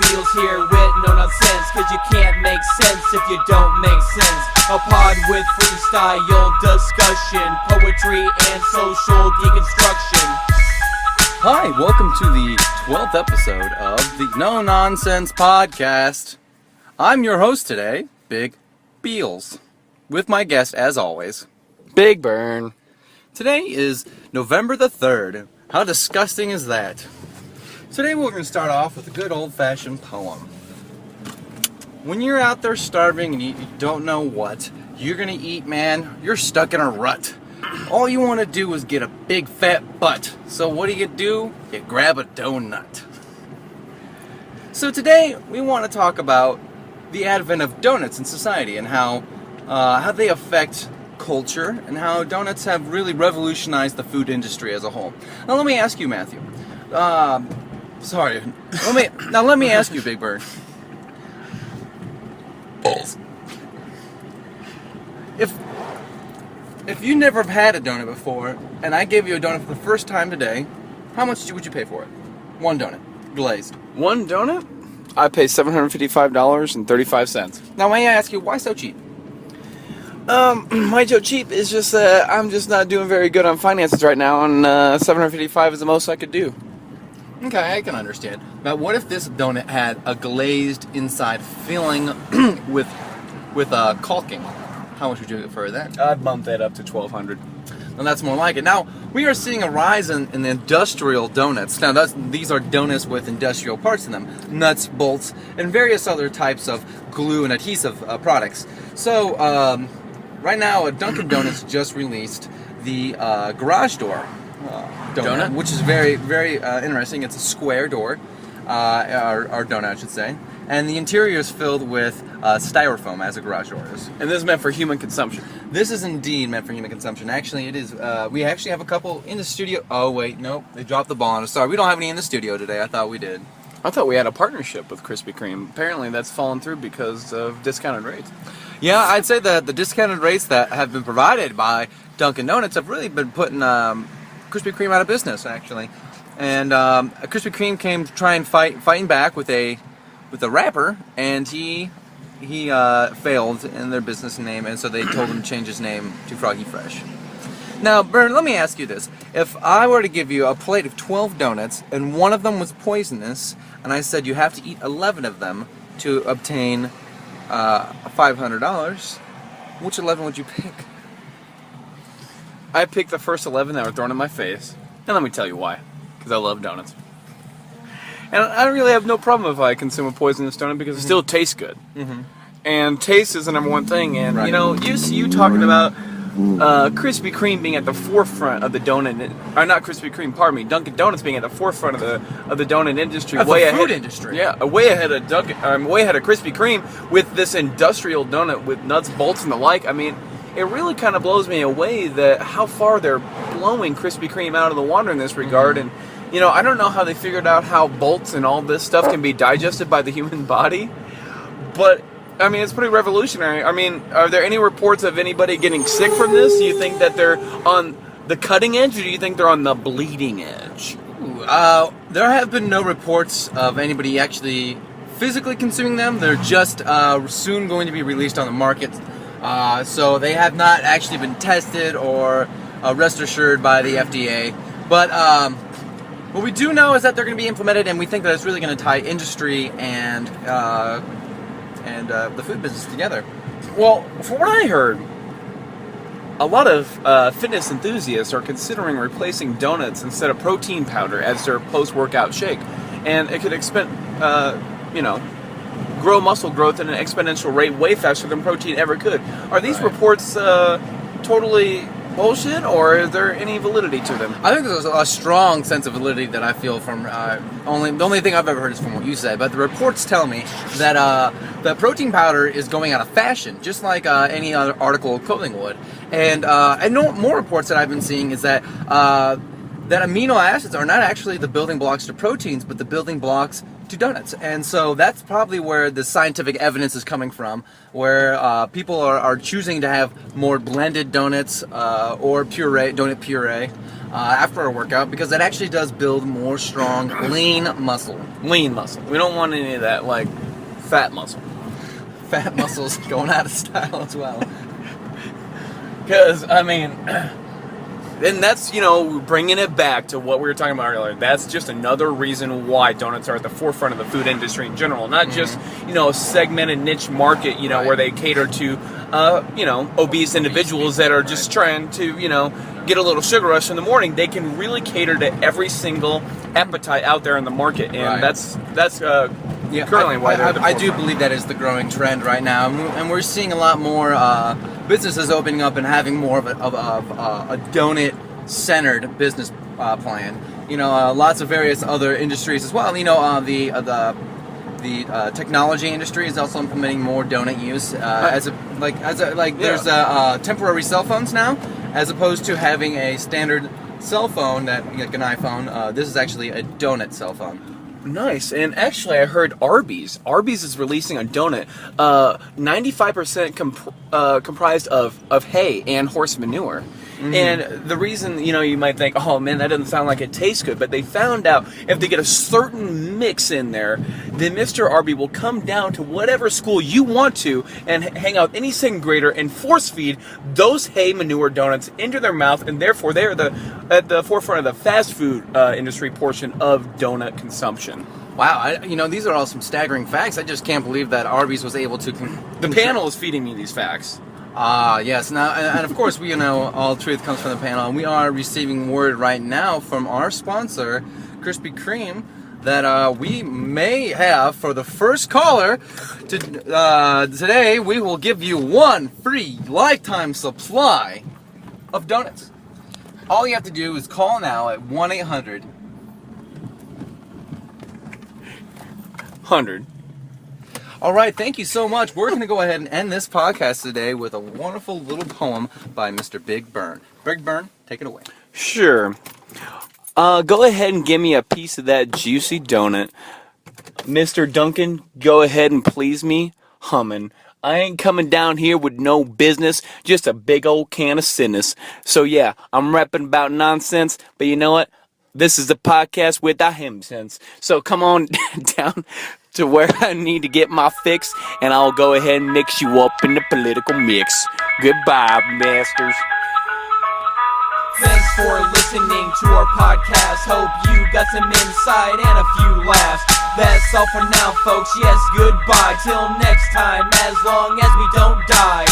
Beals here with no nonsense, cause you can't make sense if you don't make sense. A pod with freestyle discussion, poetry and social deconstruction. Hi, welcome to the 12th episode of the No Nonsense Podcast. I'm your host today, Big Beals, with my guest, as always, Big Burn. Today is November the 3rd. How disgusting is that? Today we're going to start off with a good old-fashioned poem. When you're out there starving and you don't know what you're going to eat, man, you're stuck in a rut. All you want to do is get a big fat butt. So what do? You grab a donut. So today we want to talk about the advent of donuts in society and how they affect culture and how donuts have really revolutionized the food industry as a whole. Now let me ask you, Matthew. Let me ask you, Big Bird. Balls. If you never have had a donut before, and I gave you a donut for the first time today, how much would you pay for it? One donut, glazed. One donut? I pay $755.35. Now may I ask you, why so cheap? My Joe cheap is just that I'm just not doing very good on finances right now, and $755 is the most I could do. Okay, I can understand. But what if this donut had a glazed inside filling with caulking? How much would you get for that? I'd bump that up to $1,200. And that's more like it. Now, we are seeing a rise in industrial donuts. Now, these are donuts with industrial parts in them. Nuts, bolts, and various other types of glue and adhesive products. So, right now, Dunkin' Donuts just released the garage door donut, which is very, very interesting. It's a square door, our donut, I should say. And the interior is filled with styrofoam, as a garage door is. And this is meant for human consumption. This is indeed meant for human consumption. Actually, it is. We actually have a couple in the studio. Oh, wait, nope. They dropped the ball on us. Sorry, we don't have any in the studio today. I thought we did. I thought we had a partnership with Krispy Kreme. Apparently that's fallen through because of discounted rates. Yeah, I'd say that the discounted rates that have been provided by Dunkin' Donuts have really been putting Krispy Kreme out of business, actually. And Krispy Kreme came to try and fighting back with a rapper, and he failed in their business name, and so they told him to change his name to Froggy Fresh. Now, Bern, let me ask you this. If I were to give you a plate of 12 donuts, and one of them was poisonous, and I said you have to eat 11 of them to obtain $500, which 11 would you pick? I picked the first 11 that were thrown in my face, and let me tell you why. Because I love donuts. And I really have no problem if I consume a poisonous donut because it still tastes good. Mm-hmm. And taste is the number one thing. And, right. you know, you talking about Krispy Kreme being at the forefront of the donut, or not Krispy Kreme, pardon me, Dunkin' Donuts being at the forefront of the donut industry. Of the food industry. Yeah, way ahead of Krispy Kreme with this industrial donut with nuts, bolts, and the like. I mean, it really kind of blows me away that how far they're blowing Krispy Kreme out of the water in this regard. And, you know, I don't know how they figured out how bolts and all this stuff can be digested by the human body, but, I mean, it's pretty revolutionary. I mean, are there any reports of anybody getting sick from this? Do you think that they're on the cutting edge, or do you think they're on the bleeding edge? There have been no reports of anybody actually physically consuming them. They're just soon going to be released on the market. So they have not actually been tested or rest assured by the FDA. But what we do know is that they're going to be implemented, and we think that it's really going to tie industry and the food business together. Well, from what I heard, a lot of fitness enthusiasts are considering replacing donuts instead of protein powder as their post-workout shake. And it could grow muscle growth at an exponential rate way faster than protein ever could. Are these reports totally bullshit, or is there any validity to them? I think there's a strong sense of validity that I feel from the only thing I've ever heard is from what you said, but the reports tell me that the protein powder is going out of fashion, just like any other article of clothing would. And more reports that I've been seeing is that that amino acids are not actually the building blocks to proteins, but the building blocks to donuts. And so that's probably where the scientific evidence is coming from, where people are choosing to have more blended donuts or donut puree after a workout, because it actually does build more strong, lean muscle. Lean muscle. We don't want any of that, like, fat muscle. Fat muscles going out of style as well. Because, I mean, and that's, bringing it back to what we were talking about earlier. That's just another reason why donuts are at the forefront of the food industry in general. Not just, a segmented niche market, Right. where they cater to, obese individuals that are just trying to, get a little sugar rush in the morning. They can really cater to every single appetite out there in the market. And Right. that's Yeah, currently why they're at the I do forefront. believe that is the growing trend right now, and we're seeing a lot more businesses opening up and having more of a donut-centered business plan. Lots of various other industries as well. The technology industry is also implementing more donut use there's temporary cell phones now, as opposed to having a standard cell phone like an iPhone. This is actually a donut cell phone. Nice. And actually, I heard Arby's is releasing a donut 95% comprised of hay and horse manure. Mm-hmm. And the reason, you might think, oh man, that doesn't sound like it tastes good, but they found out if they get a certain mix in there, then Mr. Arby will come down to whatever school you want to and hang out any second grader and force feed those hay manure donuts into their mouth, and therefore they're at the forefront of the fast food industry portion of donut consumption. Wow, these are all some staggering facts. I just can't believe that Arby's was able to... The panel is feeding me these facts. Yes. Now, and of course, we all truth comes from the panel, and we are receiving word right now from our sponsor, Krispy Kreme, that we may have, for the first caller today, we will give you one free lifetime supply of donuts. All you have to do is call now at 1-800. 100. All right, thank you so much. We're going to go ahead and end this podcast today with a wonderful little poem by Mr. Big Burn. Big Burn, take it away. Sure. Go ahead and give me a piece of that juicy donut. Mr. Duncan, go ahead and please me humming. I ain't coming down here with no business, just a big old can of sickness. So yeah, I'm rapping about nonsense, but you know what? This is the podcast with the hymn sense. So come on down to where I need to get my fix, and I'll go ahead and mix you up in the political mix. Goodbye, masters. Thanks for listening to our podcast. Hope you got some insight and a few laughs. That's all for now, folks. Yes, goodbye. Till next time, as long as we don't die.